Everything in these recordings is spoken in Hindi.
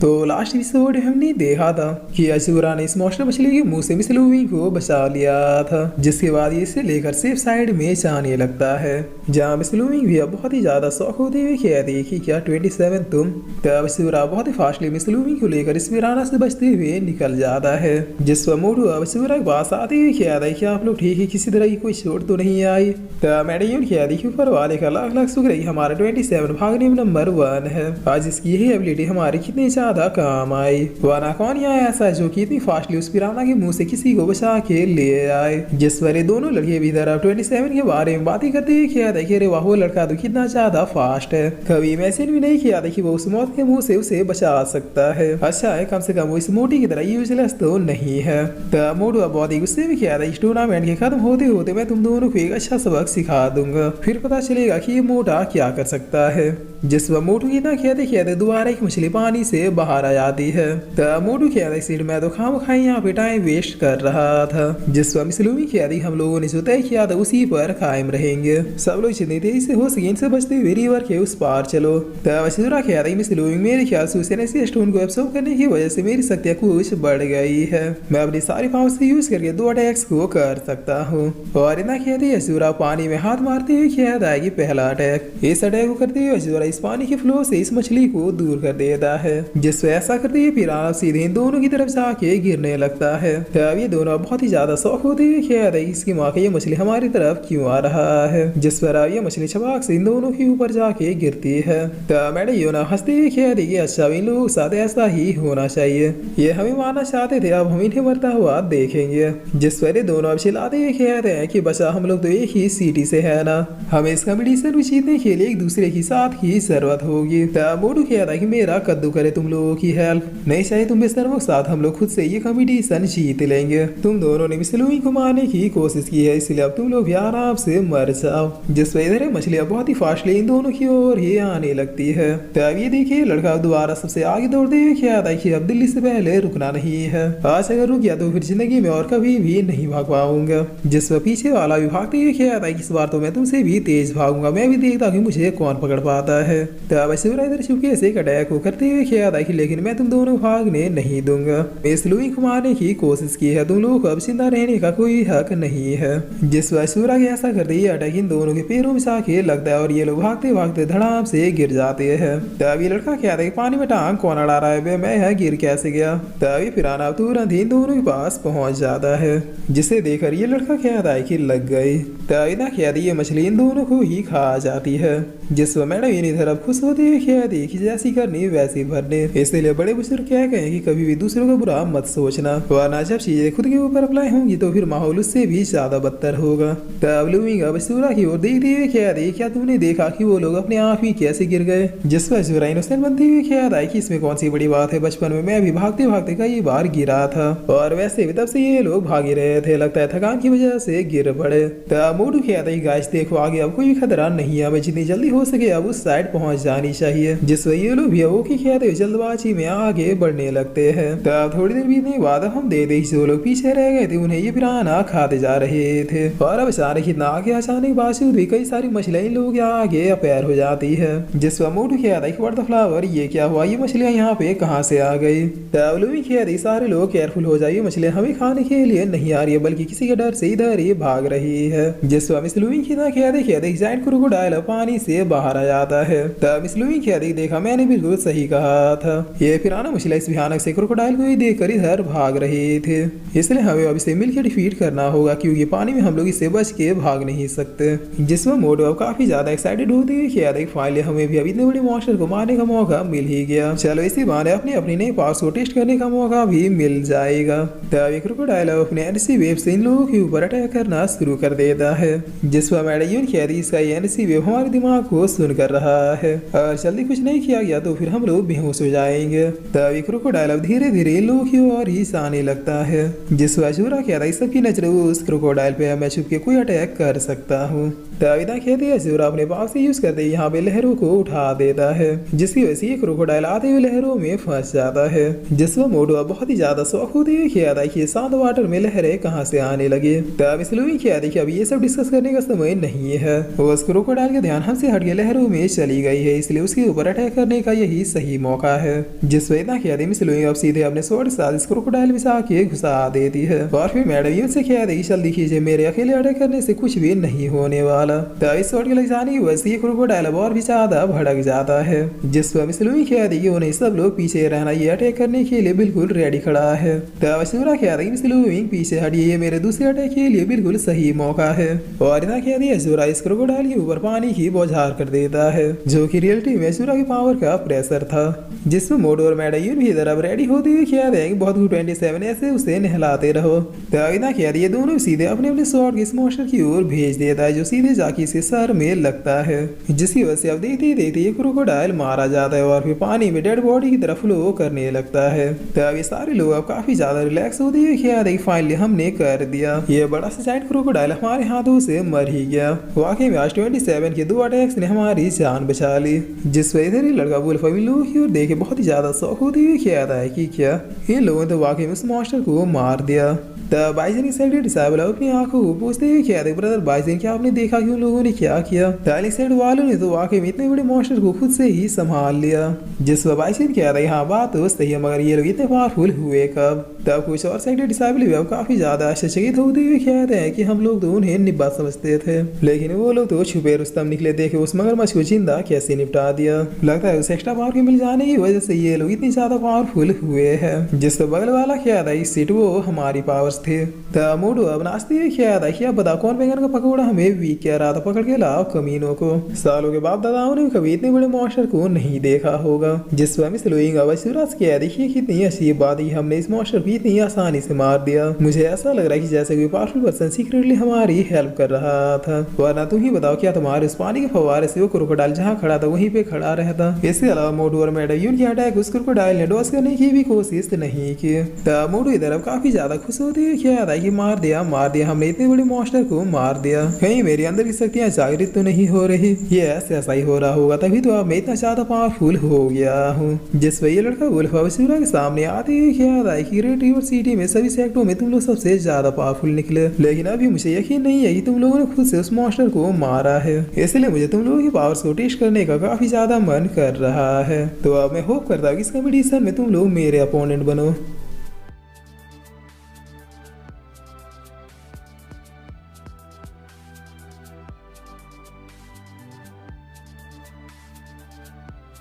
तो लास्ट एपिसोड हमने देखा था कि अशूरा ने इस मॉन्स्टर मछली के मुंह से मिस लूई को बचा लिया था, जिसके बाद ये इसे लेकर सेफ साइड में जाने लगता है, जहाँ मिस लूई भी अब बहुत ही ज्यादा शौक होते हुए कहती है कि क्या 27 तुम। तब अशूरा बहुत ही फास्टली मिस लूई को लेकर इस वीराना से बचते हुए निकल जाता है, जिस पर मोटू अब अशूरा के पास आते हुए कहता है कि आप लोग ठीक है, किसी तरह की कोई चोट तो नहीं आई। तब मैडियन कहती कि ऊपर वाले का लाख लाख शुक्र है, हमारा 27 भागने में नंबर 1 है। आज इसकी यही एबिलिटी हमारी कितनी ज्यादा काम आई, वरना कौन ही आया ऐसा जो कि इतनी फास्टली उस पिराना के मुंह से किसी को बचा के ले आए। जिस पर ये दोनों लड़के भी इधर 27 के बारे में बातें करते हुए किया था कि अरे वाह, वो लड़का तो कितना ज्यादा फास्ट है, कभी इमेजिन भी नहीं किया था कि वो उस मौत के मुंह से उसे बचा सकता है। अच्छा है, कम से कम वो इस मोटी की तरह यूजलेस तो नहीं है। तब मोटू अब बहुत ही गुस्से में किया था, इस टूर्नामेंट के खत्म होते होते मैं तुम दोनों को एक अच्छा सबक सिखा दूंगा, फिर पता चलेगा कि ये मोटा क्या कर सकता है। जिस पर मोटू की ना कहते कहते दोबारा एक मछली पानी से बाहर आ जाती है। तब मोटू कहता सीट में तो खाम खाई यहाँ पे टाइम वेस्ट कर रहा था। जिस पर मिस लूई कहती हम लोगों ने जो तय किया था उसी पर कायम रहेंगे, सब लोग जितनी तेजी से हो सके इनसे बचते हुए रिवर के उस पार चलो। तब अशूरा कहता मिस लूई मेरे ख्याल से उसे स्टोन को एब्सॉर्ब करने की वजह से मेरी शक्तियाँ कुछ बढ़ गई है, मैं अपनी सारी पावर से यूज करके 2 अटैक्स को कर सकता हूँ। और इतना कहती अशूरा पानी में हाथ मारते हुए कहता है कि पहला अटैक। इस अटैक को करते हुए अशूरा इस पानी के फ्लो से इस मछली को दूर कर देता है, जिससे ऐसा करते हुए पिराना सीधे इन दोनों की तरफ जाके गिरने लगता है। तब ये दोनों बहुत ही ज्यादा शौक होते हुए कहते हैं इसकी माँ का ये मछली हमारी तरफ क्यों आ रहा है, जिस पर ये मछली छपाक से इन दोनों के ऊपर जाके गिरती है। तब मैडम योना हंसते हुए कहती कि अच्छा इन लोगों के साथ ऐसा ही होना चाहिए, ये हमें मारना चाहते थे, अब हम इन्हें मरता हुआ देखेंगे। जिस पर ये दोनों अब चिल्लाते हुए कहते हैं कि बचा हम लोग तो एक ही सिटी से है ना, हमें इस कंपटीशन में जीतने के लिए एक दूसरे की साथ ही जरूरत होगी। तब मोटू कहता है कि मेरा कद्दू करे तुम लोगों की हेल्प, नहीं चाहिए तुम बेसर के साथ हम लोग खुद से ये कंपटीशन जीत लेंगे। तुम दोनों ने मिस लूई को मारने की कोशिश की है, इसलिए अब तुम लोग भी आराम से मर जाओ। जिस पर इधर मछलियां बहुत ही फास्टली इन दोनों की ओर ही आने लगती है। तब ये देखिए लड़का दोबारा सबसे आगे दौड़ते हुए कहता है कि अब दिल्ली से पहले रुकना नहीं है, आज अगर रुक गया तो फिर जिंदगी में और कभी भी नहीं भाग पाऊंगा। जिस पर पीछे वाला भी भागते हुए कहता है कि इस बार तो मैं तुमसे भी तेज भागूंगा, मैं भी देखता हूँ मुझे कौन पकड़ पाता है। तब अशूरा इधर चुपके से अटैक को करते हुए कहता है कि लेकिन मैं तुम दोनों भागने नहीं दूंगा, मिस लूई को मारने की कोशिश की है, तुम लोगों को अब जिंदा रहने का कोई हक नहीं है। जिस पर अशूरा के ऐसा करते ही अटैक इन दोनों के पैरों में जाके लगता है और ये लोग भागते भागते धड़ाम से गिर जाते हैं। तब ये लड़का कहता है पानी में टांग कौन अड़ा रहा है, मैं यहाँ गिर कैसे गया। तब ये पिराना तुरंत इन दोनों के पास पहुंच जाता है, जिसे देखकर ये लड़का कहता है कि लग गई। तब इतना कहती ये मछली इन दोनों को ही खा जाती है। जिस पर मैडम इन्हीं तरफ खुश होती है कहती कि जैसी करनी वैसी भरनी, इसलिए बड़े बुजुर्ग क्या कहें कि कभी भी दूसरों का बुरा मत सोचना, वरना जब चीजें खुद के ऊपर अप्लाई होंगी तो फिर माहौल उससे भी ज्यादा बदतर होगा। तब लूई अब अशूरा की ओर देखते हुए कहती है क्या तुमने देखा कि वो लोग अपने आप ही कैसे गिर गए। जिस पर अशूरा इनोसेंट बनते हुए कहता है कि इसमें कौन सी बड़ी बात है, बचपन में मैं भी भागते भागते कई बार गिरा था और वैसे भी तब से ये लोग भाग ही रहे थे, लगता है थकान की वजह से गिर पड़े। तब मोटू कहता है गाइस देखो आगे अब कोई खतरा नहीं है, हमें जितनी जल्दी हो सके अब उस साइड पहुंच जानी चाहिए। जिस पर ये लोग भी वो की कहते हुए जल्दबाजी में आगे बढ़ने लगते हैं। तब थोड़ी देर बीतने के बाद हम दे जो लोग पीछे रह गए थे उन्हें ये पिराना खाते जा रहे थे, और अब अचानक इतना आगे आने के बावजूद भी कई सारी मछलियां लोग आगे अपैर हो जाती है। जिस पर मोटू कहता है कि व्हाट द फ्लावर, ये क्या हुआ, ये मछलियां यहाँ पे कहाँ से आ गई। तब लूई कहती है सारे लोग केयरफुल हो जाइए, मछलियां हमें खाने के लिए नहीं आ रही है बल्कि किसी के डर से इधर ही भाग रही है। जिस पर मिस लूई कहते जाइंट क्रोकोडाइल पानी से बाहर आ जाता है। तब मिस लूई कहती देखा मैंने बिल्कुल सही कहा था, ये पिराना मछलियां इस भयानक से क्रोकोडाइल को ही देखकर इधर भाग रहे थे, इसलिए हमें अब इसे मिलकर डिफीट करना होगा क्योंकि पानी में हम लोग इससे बच के भाग नहीं सकते। जिसमें मोटू अब काफी ज्यादा एक्साइटेड होती है कि फाइनली हमें भी अब इतने बड़े मॉन्स्टर को मारने का मौका मिल ही गया, चलो इसी बहाने अपने अपनी नई पावर्स को टेस्ट करने का मौका भी मिल जाएगा। तब क्रोकोडाइल अपने एनर्जी वेव से इन लोगों के ऊपर अटैक करना शुरू कर देता है। जिस पर मैडम कहती इसका ये एनर्जी वेव हमारे दिमाग को सुन कर रहा रहा है और जल्दी कुछ नहीं किया गया तो फिर हम लोग बेहोश हो जाएंगे। तभी क्रोकोडाइल अब धीरे धीरे इन लोगों की ओर ही आने लगता है, जिस पर अजूरा कहता है सबकी नजर उस क्रोकोडाइल पे है, मैं छुप के कोई अटैक कर सकता हूँ। तभी कहते हैं अजूरा अपने पाव से यूज करते यहाँ पे लहरों को उठा देता है, जिसकी वजह से ये क्रोकोडाइल आते हुए लहरों में फंस जाता है, जिसमें मोटो बहुत ही ज्यादा शौक होती है कि आता कि शांत वाटर में लहरें कहाँ से आने लगे। तब इसलिए क्या देखिए अब ये सब डिस्कस करने का समय नहीं है, उस क्रोकोडाइल का ध्यान हमसे हट के लहरों में चली गई है, इसलिए उसके ऊपर अटैक करने का यही सही मौका है। जिस वजह क्या इसलिए अब सीधे अपने स्वॉर्ड के साथ इस क्रोकोडाइल में आके घुसा देती है और फिर मैडम से क्या दी जल्दी कीजिए, मेरे अकेले अटैक करने से कुछ भी नहीं होने वाला। तब इस शॉट के लग जाने की वजह से क्रोकोडाइल और भी ज्यादा भड़क जाता है, जिस पर मिसलुई क्या दी उन्हें सब लोग पीछे रहना, ये अटैक करने के लिए बिल्कुल रेडी खड़ा है। तब अशूरा क्या दी मिसलुई पीछे हटिए, ये मेरे दूसरे अटैक के लिए बिल्कुल सही मौका है। और इतना क्या दिया अशूरा इस क्रोकोडाइल के ऊपर पानी की बौछार कर देता है, जो कि रियलिटी में अशूरा की पावर का प्रेशर था, जिसमें मोटो और मैडायून भी इधर अब रेडी होते हुए क्या देंगे बहुत 27 ऐसे उसे नहलाते रहो। तब इतना क्या ये दोनों सीधे अपने अपने स्वॉर्ड इस मॉन्स्टर की ओर भेज देता है, जो सीधे जाके इसके सर में लगता है, जिसकी वजह से अब देखते ही देखते ये क्रोकोडाइल मारा जाता है और फिर पानी में डेड बॉडी की तरफ फ्लो करने लगता है। तब ये सारे लोग अब काफी ज्यादा रिलैक्स होते हुए क्या देखिए फाइनली हमने कर दिया, ये बड़ा सा जायंट क्रोकोडाइल हमारे हाथों से मर ही गया। वाकई में आज 27 के 2 अटैक्स ने हमारी जान बचा ली, जिस वजह से लड़का वुल्फ इन लोगों की ओर देखे बहुत ही ज्यादा शौक होते हुए क्या है कि क्या इन लोगों ने तो वाकई में उस मॉन्स्टर को मार दिया। तब बाइजन एक्साइटेड डिसाइबल अपनी आंखों को पूछते हुए क्या देख ब्रदर बाइजन क्या आपने देखा कि उन लोगों ने क्या किया। एक्साइड वालों ने तो वाकई में इतने बड़े मॉन्स्टर को खुद से ही संभाल लिया, जिस पर बाइजन क्या था यहाँ बात तो सही है, मगर ये लोग इतने पावरफुल हुए कब। तब कुछ और साइडेड डिसाइबल भी अब काफी ज्यादा आश्चर्यचकित होते हुए कहते हैं कि हम लोग तो उन्हें निब्बा समझते थे, लेकिन वो लोग तो छुपे रुस्तम निकले, देखे उस मगरमच्छ को जिंदा कैसे निपटा दिया। लगता है उस एक्स्ट्रा पावर के मिल जाने की वजह से ये लोग इतनी ज्यादा पावरफुल हुए हैं। जिस पर बगल वाला क्या था इस सीट वो हमारी पावर्स थे। तब मोटो अब नाचते हुए क्या था कि अब बता कौन बैंगन का पकौड़ा हमें वीक कह रहा था, पकड़ के लाओ कमीनों को। सालों के बाप दादाओं ने कभी इतने बड़े मॉन्स्टर को नहीं देखा होगा, जिस पर मिस लोइंग अब सूरज क्या देखिए कितनी अजीब बात ही हमने इस मॉन्स्टर को इतनी आसानी से मार दिया। मुझे ऐसा लग रहा है कि जैसे कोई पावरफुल पर्सन सीक्रेटली हमारी हेल्प कर रहा था। वरना तुम ही बताओ क्या तुम्हारे उस पानी के फव्वारे से वो क्रोकोडाइल जहाँ खड़ा था वहीं पे खड़ा रहता। इसके अलावा मोटो और मैडायून की अटैक उस क्रोकोडाइल ने डॉस करने की भी कोशिश नहीं की। तब मोटो इधर अब काफी ज्यादा खुश होते हुए क्या था कि मार दिया हमने इतने बड़े मॉन्स्टर को मार दिया। कहीं मेरे अंदर की शक्तियां जागृत तो नहीं हो रही, ये ऐसा ही हो रहा होगा, तभी तो अब मैं इतना ज्यादा पावरफुल हो गया हूँ। जिस पर ये लड़का वुल्फ अवसूरा के सामने आते ही क्या था कि ग्रेट रिवर सिटी में सभी सेक्टरों में तुम लोग सबसे ज्यादा पावरफुल निकले, लेकिन अभी मुझे यकीन नहीं है कि तुम लोगों ने खुद से उस मॉन्स्टर को मारा है, इसलिए मुझे तुम लोगों की पावर्स को टेस्ट करने का काफी ज्यादा मन कर रहा है। तो अब मैं होप करता हूँ कि इस कंपटीशन में तुम लोग मेरे अपोनेंट बनो।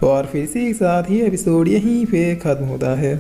और फिर से एक साथ ही एपिसोड यहीं पे खत्म होता है।